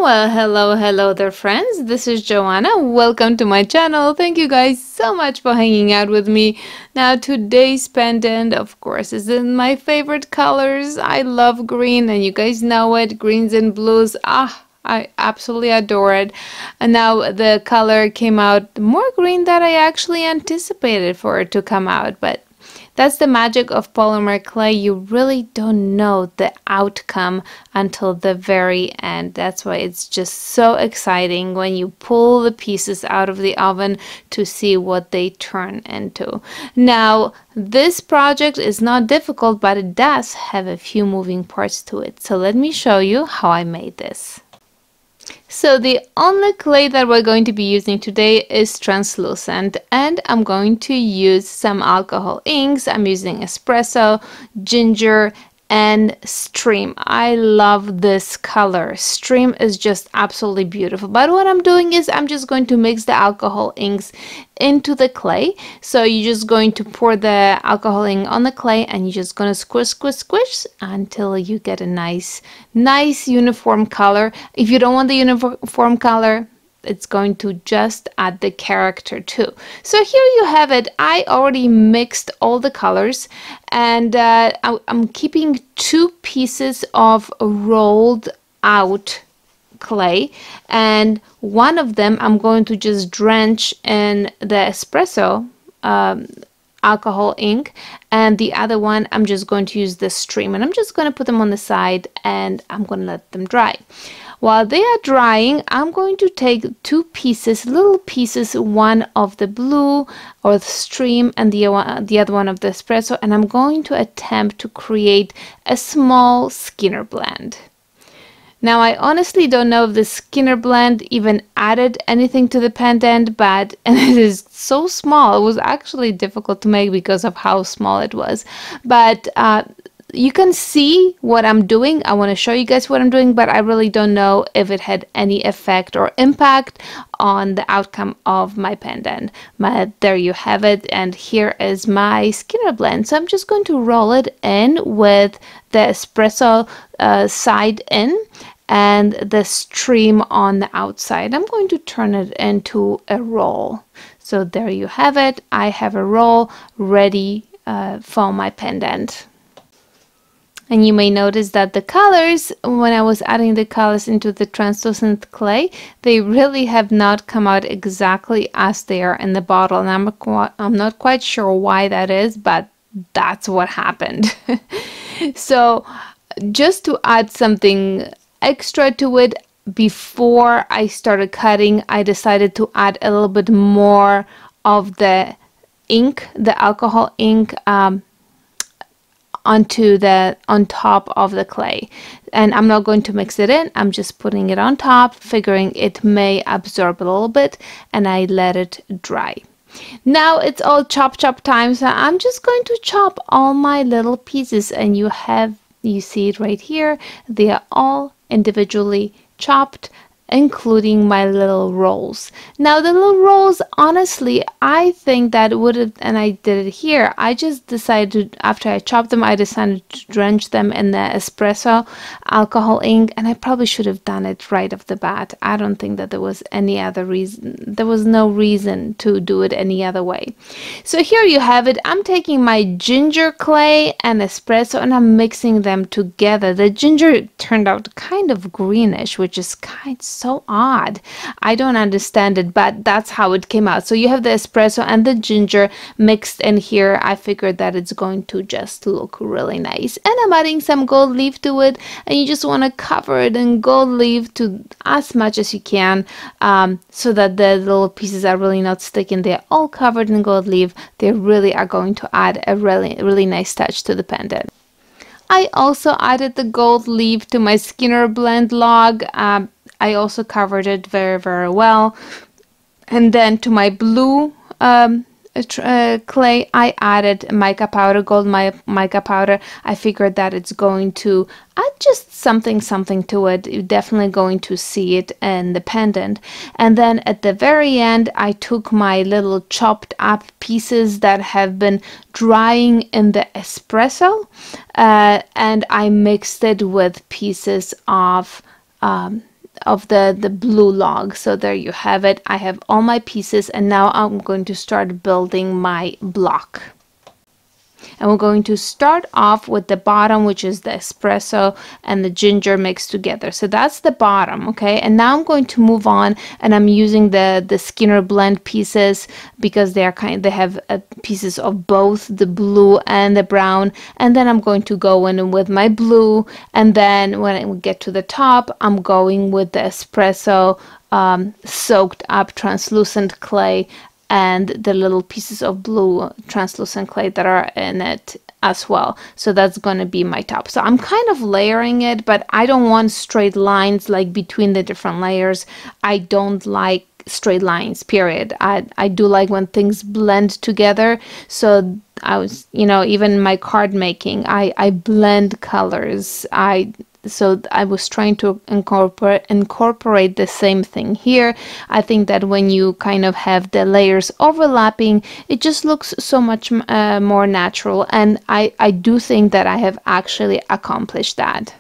Well, hello there friends. This is Joanna. Welcome to my channel. Thank you guys so much for hanging out with me. Now today's pendant, of course, is in my favorite colors. I love green and you guys know it. Greens and blues. I absolutely adore it. And now the color came out more green than I actually anticipated for it to come out, but that's the magic of polymer clay. You really don't know the outcome until the very end. That's why it's just so exciting when you pull the pieces out of the oven to see what they turn into. Now, this project is not difficult, but it does have a few moving parts to it. So let me show you how I made this. So the only clay that we're going to be using today is translucent, and I'm going to use some alcohol inks. I'm using espresso, ginger, and stream. I love this color. Stream is just absolutely beautiful. But what I'm doing is I'm just going to mix the alcohol inks into the clay. So you're just going to pour the alcohol ink on the clay and you're just going to squish until you get a nice uniform color. If you don't want the uniform color, it's going to just add the character too. So here you have it. I already mixed all the colors, and I'm keeping 2 pieces of rolled out clay, and one of them I'm going to just drench in the espresso alcohol ink, and the other one I'm just going to use the stream, and I'm just going to put them on the side and I'm going to let them dry. While they are drying, I'm going to take 2 pieces, little pieces, one of the blue or the stream and the other one of the espresso, and I'm going to attempt to create a small Skinner blend. Now, I honestly don't know if the Skinner blend even added anything to the pendant, but and it is so small. It was actually difficult to make because of how small it was. But you can see what I'm doing. I want to show you guys what I'm doing, but I really don't know if it had any effect or impact on the outcome of my pendant. But there you have it, and here is my Skinner blend. So I'm just going to roll it in with the espresso side in and the stream on the outside. I'm going to turn it into a roll. So there you have it. I have a roll ready for my pendant. And you may notice that the colors, when I was adding the colors into the translucent clay, they really have not come out exactly as they are in the bottle. And I'm not quite sure why that is, but that's what happened. So just to add something extra to it, before I started cutting, I decided to add a little bit more of the ink, the alcohol ink, on top of the clay, and I'm not going to mix it in. I'm just putting it on top, figuring it may absorb a little bit, and I let it dry. Now it's all chop time, so I'm just going to chop all my little pieces, and you see it right here. They are all individually chopped, including my little rolls. Now the little rolls, honestly, I think that would have, and I did it here, I just decided, after I chopped them, I decided to drench them in the espresso alcohol ink, and I probably should have done it right off the bat. I don't think that there was any other reason. There was no reason to do it any other way. So here you have it. I'm taking my ginger clay and espresso and I'm mixing them together. The ginger turned out kind of greenish, which is so odd. I don't understand it, but that's how it came out. So you have the espresso and the ginger mixed in here. I figured that it's going to just look really nice, and I'm adding some gold leaf to it, and you just want to cover it in gold leaf to as much as you can, so that the little pieces are really not sticking. They're all covered in gold leaf. They really are going to add a really nice touch to the pendant. I also added the gold leaf to my Skinner blend log. I also covered it very well. And then to my blue clay, I added mica powder, gold mica powder. I figured that it's going to add just something to it. You're definitely going to see it in the pendant. And then at the very end, I took my little chopped up pieces that have been drying in the espresso, and I mixed it with pieces of the blue log. So there you have it. I have all my pieces, and now I'm going to start building my block. And we're going to start off with the bottom, which is the espresso and the ginger mixed together. So that's the bottom, okay? And now I'm going to move on, and I'm using the Skinner blend pieces because they have pieces of both the blue and the brown. And then I'm going to go in with my blue, and then when I get to the top, I'm going with the espresso soaked up translucent clay and the little pieces of blue translucent clay that are in it as well. So that's going to be my top. So I'm kind of layering it, but I don't want straight lines like between the different layers. I don't like straight lines, period. I do like when things blend together. So I was, even my card making, I blend colors. So I was trying to incorporate the same thing here. I think that when you kind of have the layers overlapping, it just looks so much more natural. And I do think that I have actually accomplished that.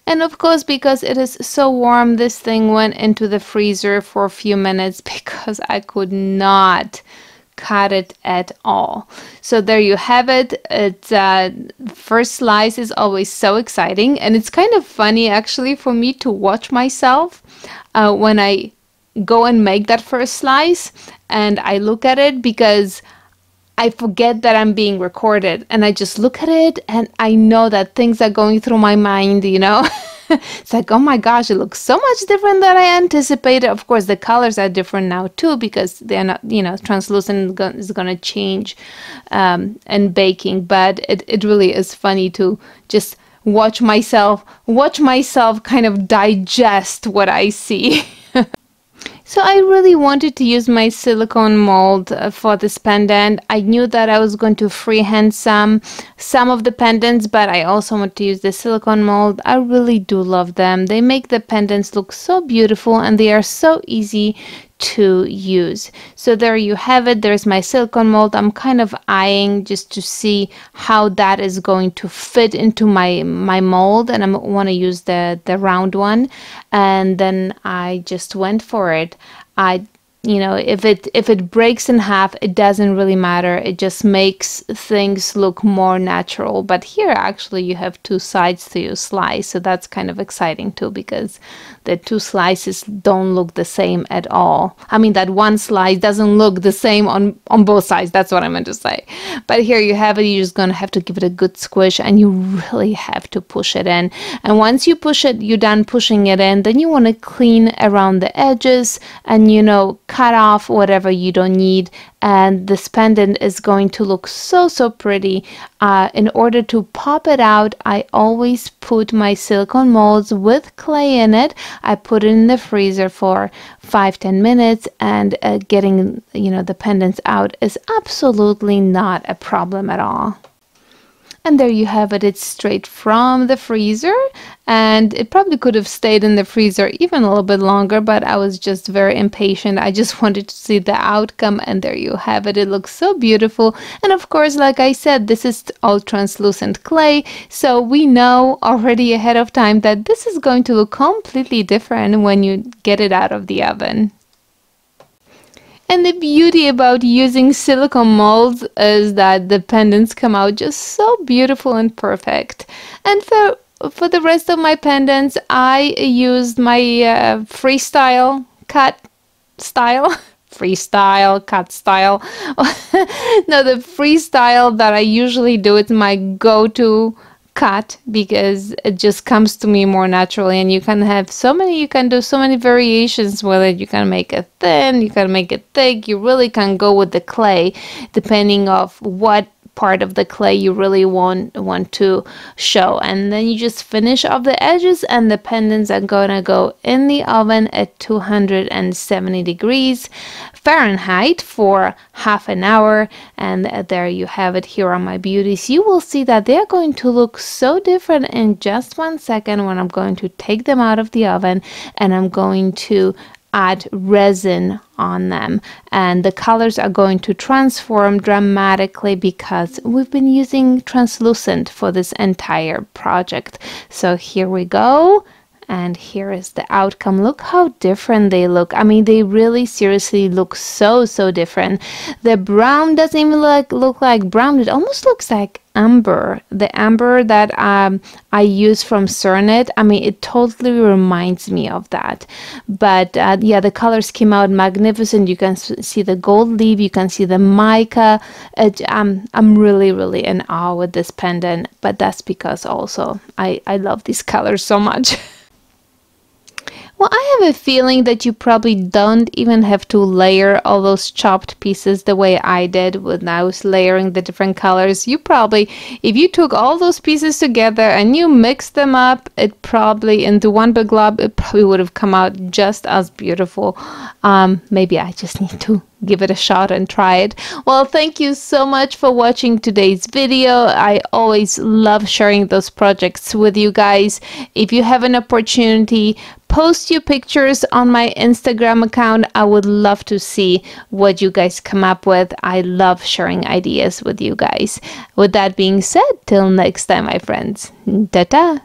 And of course, because it is so warm, this thing went into the freezer for a few minutes because I could not cut it at all. So there you have it. It's first slice is always so exciting, and it's kind of funny actually for me to watch myself when I go and make that first slice and I look at it, because I forget that I'm being recorded, and I just look at it and I know that things are going through my mind, It's like, oh my gosh, it looks so much different than I anticipated. Of course, the colors are different now too, because they're not, translucent is going to change in baking. But it really is funny to just watch myself kind of digest what I see. So I really wanted to use my silicone mold for this pendant. I knew that I was going to freehand some of the pendants, but I also want to use the silicone mold. I really do love them. They make the pendants look so beautiful, and they are so easy to use. So there you have it. There's my silicone mold. I'm kind of eyeing just to see how that is going to fit into my mold, and I want to use the round one. And then I just went for it. If it breaks in half, it doesn't really matter. It just makes things look more natural. But here actually you have two sides to your slice, so that's kind of exciting too, because the two slices don't look the same at all. I mean, that one slice doesn't look the same on both sides. That's what I meant to say. But here you have it. You're just going to have to give it a good squish, and you really have to push it in. And once you push it, you're done pushing it in, then you want to clean around the edges and, cut off whatever you don't need. And this pendant is going to look so pretty. In order to pop it out, I always put my silicone molds with clay in it. I put it in the freezer for 5-10 minutes, and getting the pendants out is absolutely not a problem at all. And there you have it. It's straight from the freezer, and it probably could have stayed in the freezer even a little bit longer, but I was just very impatient. I just wanted to see the outcome, and there you have it. It looks so beautiful. And of course, like I said, this is all translucent clay, so we know already ahead of time that this is going to look completely different when you get it out of the oven. And the beauty about using silicone molds is that the pendants come out just so beautiful and perfect. And for the rest of my pendants, I used my freestyle cut style. Freestyle cut style. No, the freestyle that I usually do, it's my go-to cut, because it just comes to me more naturally, and you can do so many variations with it. You can make it thin, you can make it thick, you really can go with the clay depending of what part of the clay you really want to show. And then you just finish off the edges, and the pendants are gonna go in the oven at 270 degrees Fahrenheit for half an hour. And there you have it. Here are my beauties. You will see that they're going to look so different in just 1 second when I'm going to take them out of the oven, and I'm going to add resin on them, and the colors are going to transform dramatically because we've been using translucent for this entire project. So here we go, And here is the outcome. Look how different they look. I mean, they really seriously look so different. The brown doesn't even look like brown. It almost looks like amber. The amber that I use from Cernit. I mean, it totally reminds me of that. But yeah, the colors came out magnificent. You can see the gold leaf. You can see the mica. I'm really in awe with this pendant. But that's because also I love these colors so much. Well, I have a feeling that you probably don't even have to layer all those chopped pieces the way I did when I was layering the different colors. You probably, if you took all those pieces together and you mixed them up, it probably into one big glob, it probably would have come out just as beautiful. Maybe I just need to give it a shot and try it. Well, thank you so much for watching today's video. I always love sharing those projects with you guys. If you have an opportunity, post your pictures on my Instagram account. I would love to see what you guys come up with. I love sharing ideas with you guys. With that being said, till next time, my friends. Ta-ta!